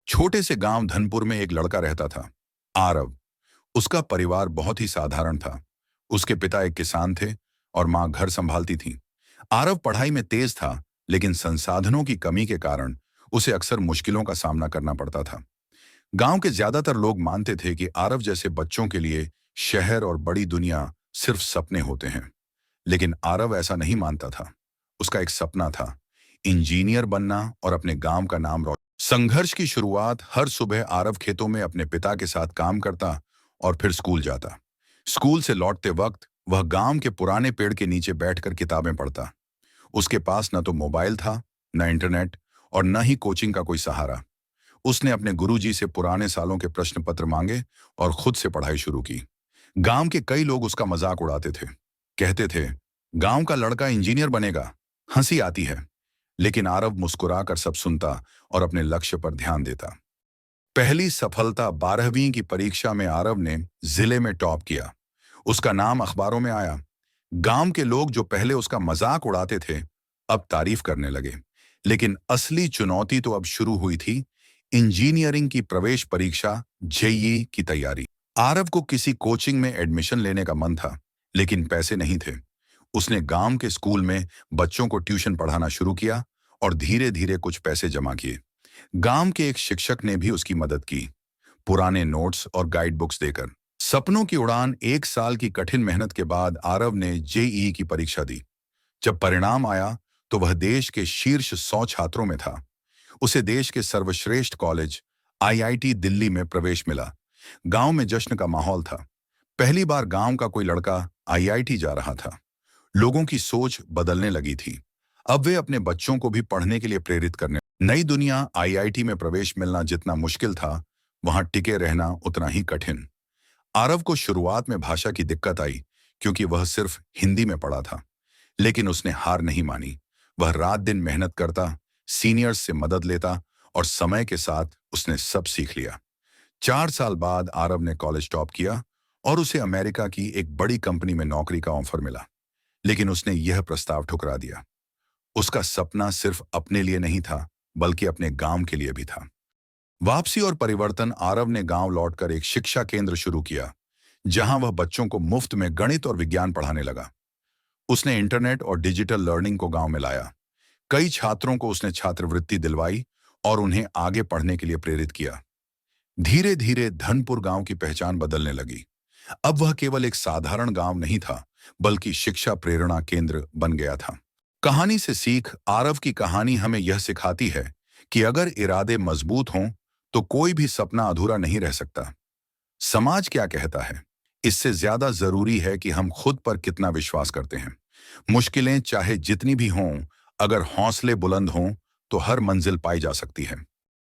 छोटे से गांव धनपुर में एक लड़का रहता था, आरव। उसका परिवार बहुत ही साधारण था। उसके पिता एक किसान थे और मां घर संभालती थी। आरव पढ़ाई में तेज था, लेकिन संसाधनों की कमी के कारण उसे अक्सर मुश्किलों का सामना करना पड़ता था। गांव के ज्यादातर लोग मानते थे कि आरव जैसे बच्चों के लिए शहर और बड़ी दुनिया सिर्फ सपने होते हैं, लेकिन आरव ऐसा नहीं मानता था। उसका एक सपना था, इंजीनियर बनना और अपने गांव का नाम रोशन। संघर्ष की शुरुआत हर सुबह आरव खेतों में अपने पिता के साथ काम करता और फिर स्कूल जाता। स्कूल से लौटते वक्त वह गांव के पुराने पेड़ के नीचे बैठकर किताबें पढ़ता। उसके पास न तो मोबाइल था, न इंटरनेट और न ही कोचिंग का कोई सहारा। उसने अपने गुरुजी से पुराने सालों के प्रश्न पत्र मांगे और खुद से पढ़ाई शुरू की। गांव के कई लोग उसका मजाक उड़ाते थे। कहते थे, गांव का लड़का इंजीनियर बनेगा। हंसी आती है। लेकिन आरव मुस्कुराकर सब सुनता और अपने लक्ष्य पर ध्यान देता। पहली सफलता 12वीं की परीक्षा में आरव ने जिले में टॉप किया। उसका नाम अखबारों में आया। गांव के लोग जो पहले उसका मजाक उड़ाते थे, अब तारीफ करने लगे। लेकिन असली चुनौती तो अब शुरू हुई थी, इंजीनियरिंग की प्रवेश परीक्षा, जेईई की तैयारी। आरव को किसी कोचिंग में एडमिशन लेने का मन था, लेकिन पैसे नहीं थे। उसने गांव के स्कूल में बच्चों को ट्यूशन पढ़ाना शुरू किया और धीरे धीरे कुछ पैसे जमा किए। गांव के एक शिक्षक ने भी उसकी मदद की, पुराने नोट्स और गाइड बुक्स देकर। सपनों की उड़ान। 1 साल की कठिन मेहनत के बाद आरव ने जेईई की परीक्षा दी। जब परिणाम आया तो वह देश के शीर्ष 100 छात्रों में था। उसे देश के सर्वश्रेष्ठ कॉलेज आईआईटी दिल्ली में प्रवेश मिला। गांव में जश्न का माहौल था। पहली बार गांव का कोई लड़का आईआईटी जा रहा था। लोगों की सोच बदलने लगी थी। अब वे अपने बच्चों को भी पढ़ने के लिए प्रेरित करने। नई दुनिया। आईआईटी में प्रवेश मिलना जितना मुश्किल था, वहां टिके रहना उतना ही कठिन। आरव को शुरुआत में भाषा की दिक्कत आई, क्योंकि वह सिर्फ हिंदी में पढ़ा था। लेकिन उसने हार नहीं मानी। वह रात दिन मेहनत करता, सीनियर्स से मदद लेता और समय के साथ उसने सब सीख लिया। 4 साल बाद आरव ने कॉलेज टॉप किया और उसे अमेरिका की एक बड़ी कंपनी में नौकरी का ऑफर मिला। लेकिन उसने यह प्रस्ताव ठुकरा दिया। उसका सपना सिर्फ अपने लिए नहीं था, बल्कि अपने गांव के लिए भी था। वापसी और परिवर्तन। आरव ने गांव लौटकर एक शिक्षा केंद्र शुरू किया, जहां वह बच्चों को मुफ्त में गणित और विज्ञान पढ़ाने लगा। उसने इंटरनेट और डिजिटल लर्निंग को गांव में लाया। कई छात्रों को उसने छात्रवृत्ति दिलवाई और उन्हें आगे पढ़ने के लिए प्रेरित किया। धीरे धीरे धनपुर गांव की पहचान बदलने लगी। अब वह केवल एक साधारण गांव नहीं था, बल्कि शिक्षा प्रेरणा केंद्र बन गया था। कहानी से सीख। आरव की कहानी हमें यह सिखाती है कि अगर इरादे मजबूत हों तो कोई भी सपना अधूरा नहीं रह सकता। समाज क्या कहता है, इससे ज्यादा जरूरी है कि हम खुद पर कितना विश्वास करते हैं। मुश्किलें चाहे जितनी भी हों, अगर हौसले बुलंद हों तो हर मंजिल पाई जा सकती है।